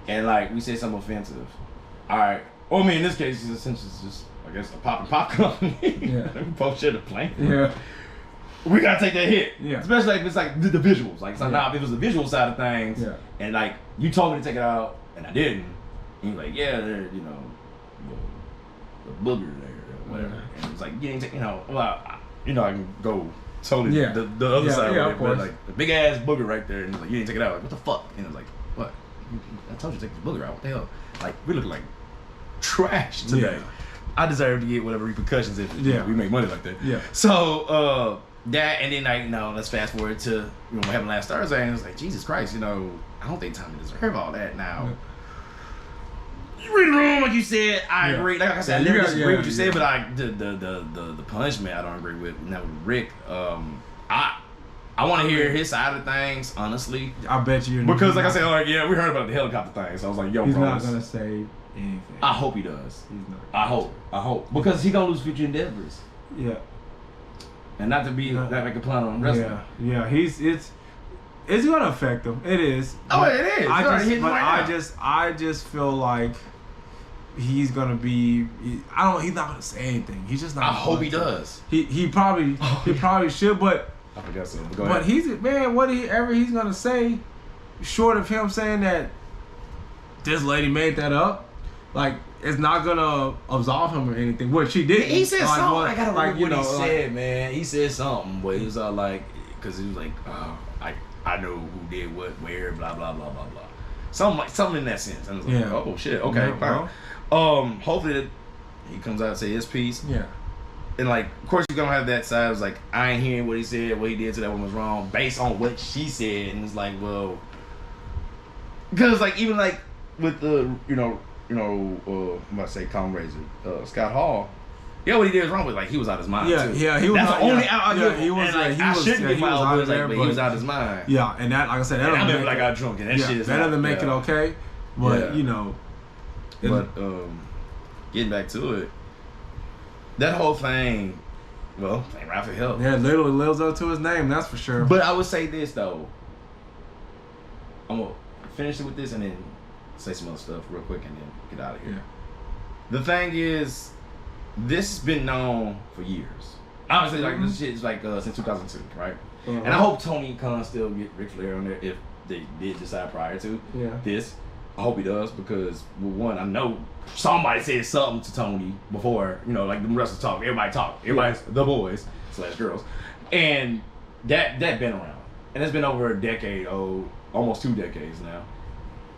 and like we said something offensive. All right. Well, I mean, in this case, it's essentially just, I guess, a pop company. Yeah. We both share the plane. Yeah. We gotta take that hit. Yeah. Especially if it's like the visuals. Like, so now if it was the visual side of things, and like you told me to take it out, and I didn't, and you're like, yeah, there's, you know, the booger there, or whatever. And it's like, you didn't take, you know, well, you know, I can go totally the other side of it, but like the big ass booger right there, and he's like, you didn't take it out. Like, what the fuck? And I was like, what? I told you to take the booger out. What the hell? Like, we look like trash today. Yeah. I deserve to get whatever repercussions if we make money like that. Yeah. So that, and then like, no, let's fast forward to, you know, what happened last Thursday, and it's like, Jesus Christ, you know, I don't think Tommy deserves all that now. You read the room, like you said. I agree. Like I said, I never disagree with what you said, but like the punishment, I don't agree with. Now with Rick, I want to hear his side of things, honestly. I bet you. Because like I said, like, yeah, we heard about the helicopter thing, so I was like, yo, he's bro, not gonna say anything. I hope he does. He's not. I hope because he gonna lose future endeavors. Yeah. And not to be that make a plan on wrestling. Yeah. It's gonna affect him. It is. Oh, it is. I just feel like he's gonna be. He's not gonna say anything. He's just not. I hope he does. He probably should, but. I forgot something. But whatever he's gonna say, short of him saying that this lady made that up, like, it's not gonna absolve him or anything. Which he did. He said something. I gotta remember what he said, man. He said something, but he was all like, because he was like, I know who did what, where, blah blah blah blah blah. Something in that sense. And I was like, oh shit, okay, fine. Hopefully He comes out and say his piece. Yeah. And like, of course, you're gonna have that side. It's like I ain't hearing what he said, what he did to that woman was wrong, based on what she said. And it's like, well, because like even like with the I'm about to say Colin Razor, Scott Hall. Yeah, what he did was wrong, but like he was out his mind. Yeah, too. yeah, he was. That's the only out. He was. And, like, He I was. shouldn't get my out but he was out his mind. Yeah, and that, like I said, that I doesn't like I got drunk and that shit is that doesn't make it okay. But But getting back to it, that whole thing, well, ain't right for help. Yeah, literally lives up to his name, that's for sure. But I would say this though. I'm gonna finish it with this and then say some other stuff real quick and then get out of here. Yeah. The thing is, this has been known for years. Honestly, like this shit is like since 2002, right? And I hope Tony Khan still get Ric Flair on there if they did decide prior to this. I hope he does because, well, one, I know somebody said something to Tony before, like the wrestlers talk. Everybody's the boys / girls, and that been around, and it's been over a decade, almost 2 decades now.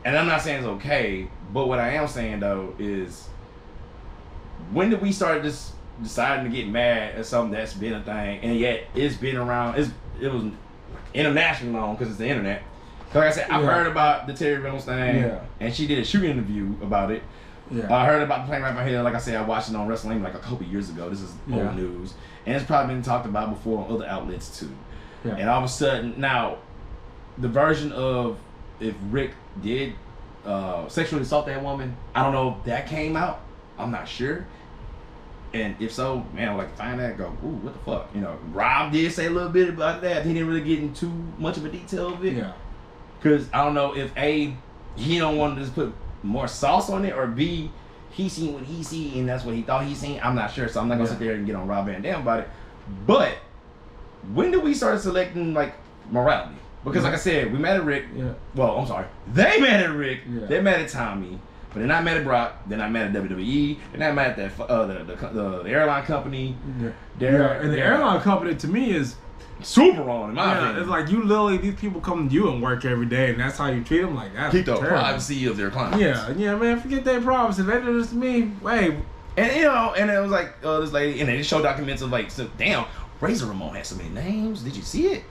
And I'm not saying it's okay, but what I am saying though is, when did we start this deciding to get mad at something that's been a thing, and yet it's been around? It was international long because it's the internet. Like I said, I've heard about the Terry Reynolds thing, and she did a shooting interview about it. Yeah. I heard about the plane right by here. Like I said, I watched it on Wrestling like a couple years ago. This is old news, and it's probably been talked about before on other outlets too. Yeah. And all of a sudden, now the version of if Rick did sexually assault that woman, I don't know if that came out. I'm not sure. And if so, man, I'd like to find that. Go, ooh, what the fuck? Rob did say a little bit about that. He didn't really get into much of a detail of it. Yeah. Because I don't know if A, he don't want to just put more sauce on it, or B, he seen what he see and that's what he thought he seen. I'm not sure, so I'm not gonna sit there and get on Rob Van Dam about it. But when did we start selecting like morality? Because like I said, we mad at Rick. Yeah. Well, I'm sorry, they mad at Rick. Yeah. They're mad at Tommy, but they're not mad at Brock. They're not mad at WWE. They're not mad at that the airline company. Yeah. And the airline company to me is super on, in my opinion. It's like you literally, these people come to you and work every day, and that's how you treat them. Like that's keep the privacy of their clients. Yeah, man, forget their privacy. If they do this to me, hey. And and it was like this lady, and they show documents of like, so, damn, Razor Ramon had so many names. Did you see it?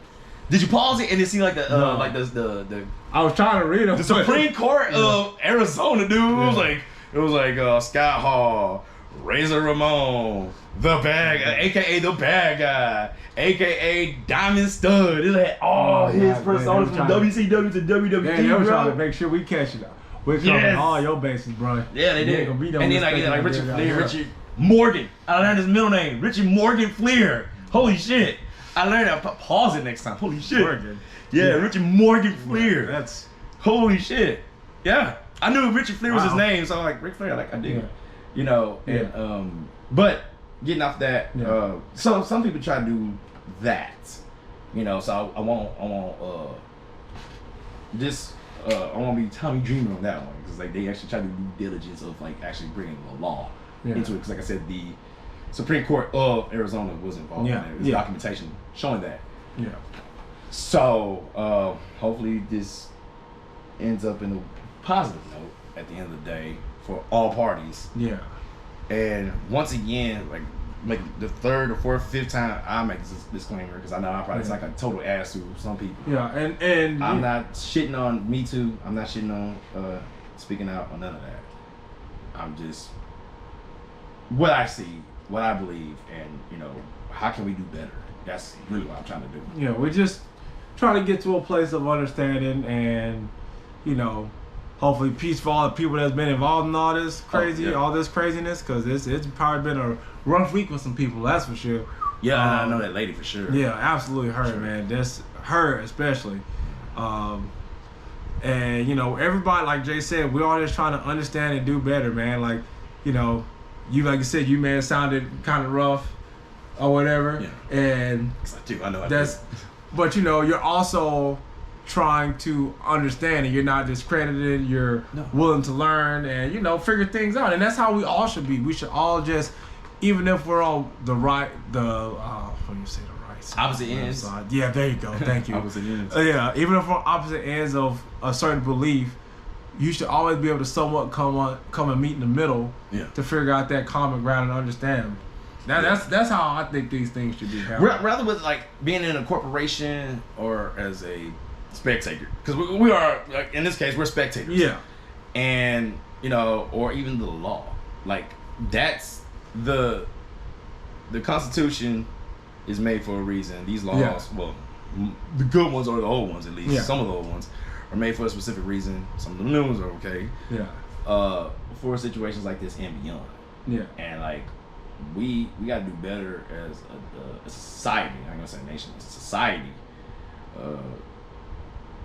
Did you pause it and then see like the I was trying to read them. The Supreme Court of Arizona, dude. Yeah. It was like Scott Hall, Razor Ramon, the bad guy, aka the bad guy, aka Diamond Stud. It had all his personas from WCW to WWE. Yeah, they were trying to make sure we catch it up. We're covering all your bases, bro. Yeah, they did. And then I get like Richard Fleer, Richard Morgan. I learned his middle name, Richard Morgan Fleer. Holy shit. I learned that. Pause it next time. Holy shit. Morgan. Yeah, Richard Morgan Fleer. That's holy shit. Yeah. I knew Richard Fleer was his name, so I'm like, Ric Flair, like I dig it. And but getting off that, so some people try to do that. So I won't be Tommy Dreamer on that one, because like they actually try to do due diligence of like actually bringing the law into it, because like I said, the Supreme Court of Arizona was involved in it. There's documentation showing that. Yeah. So hopefully this ends up in a positive note at the end of the day for all parties. Yeah. And once again, like the third or fourth, fifth time I make this disclaimer, because I know I probably sound like a total ass to some people. Yeah, and I'm not shitting on Me Too. I'm not shitting on speaking out on none of that. I'm just what I see, what I believe, and how can we do better? That's really what I'm trying to do. Yeah, we're just trying to get to a place of understanding, and hopefully peace for all the people that's been involved in all this all this craziness, because it's probably been a rough week with some people, that's for sure. Yeah, I know that lady for sure. Yeah, absolutely her, man. That's her especially. And everybody, like Jay said, we're all just trying to understand and do better, man. Like, you like you said, you may have sounded kind of rough or whatever. Yeah. And I know that's, but you're also trying to understand, and you're not discredited. You're willing to learn and figure things out, and that's how we all should be. We should all just, even if we're on the right, what do you say, the right side, opposite ends. Yeah, there you go. Thank you. Opposite ends. Yeah, even if we're on opposite ends of a certain belief, you should always be able to somewhat come and meet in the middle Yeah. to figure out that common ground and understand. That's how I think these things should be handled. Rather with like being in a corporation or as a spectator, because we are, like, in this case, we're spectators. Yeah. And or even the law, like that's the Constitution is made for a reason. These laws, well, the good ones or the old ones at least. Yeah. Some of the old ones are made for a specific reason. Some of the new ones are okay. Yeah. For situations like this and beyond. Yeah. And like we got to do better as a society. I'm gonna say nation, as a society,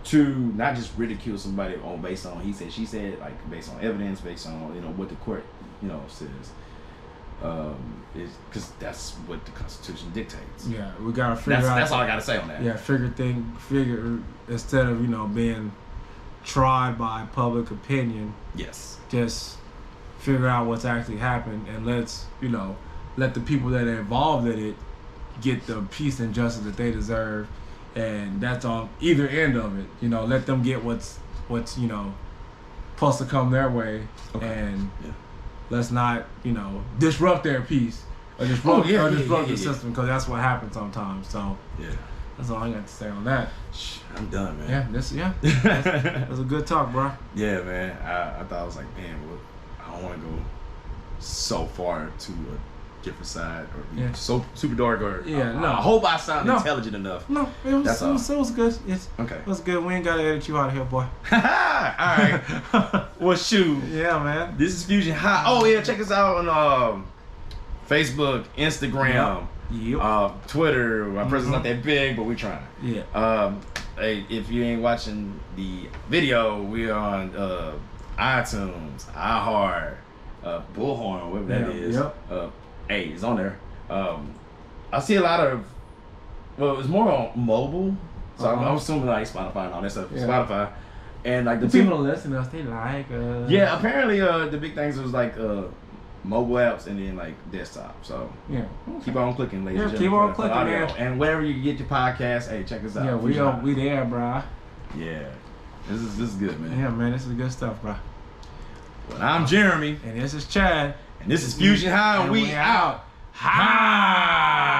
to not just ridicule somebody based on he said, she said, like based on evidence, based on what the court says. Is because that's what the Constitution dictates. Yeah, we gotta figure out. That's all I gotta say on that. Yeah, figure instead of being tried by public opinion. Yes. Just figure out what's actually happened, and let's let the people that are involved in it get the peace and justice that they deserve, and that's on either end of it. Let them get what's supposed to come their way, and let's not disrupt their peace or disrupt the system, because that's what happens sometimes. So that's all I got to say on that. I'm done, man. Yeah, that's a good talk, bro. Yeah, man. I thought I was like, man, I don't want to go so far to a different side or be so super dark or I hope I sound intelligent enough. No, it was good. Okay. It was good. We ain't gotta edit you out of here, boy. All right. Well, shoot. Yeah, man. This is Fusion-Haa. Oh yeah, check us out on Facebook, Instagram, Twitter. My presence not that big, but we trying. Yeah. Hey, if you ain't watching the video, we're on iTunes, iHeart, Bullhorn, whatever that is. Yep. Hey, it's on there. I see a lot of. Well, it's more on mobile, so I'm assuming like Spotify and all that stuff. Yeah. Spotify, and like the people listen to us, they like. Yeah, apparently the big things was like mobile apps and then like desktop. So keep on clicking, ladies and gentlemen. Keep on clicking, man. And wherever you get your podcast, hey, check us out. Yeah, we there, bro. Yeah, this is good, man. Yeah, man, this is good stuff, bro. Well, I'm Jeremy, and this is Chad, and this is Fusion-Haa, and we out. Ha!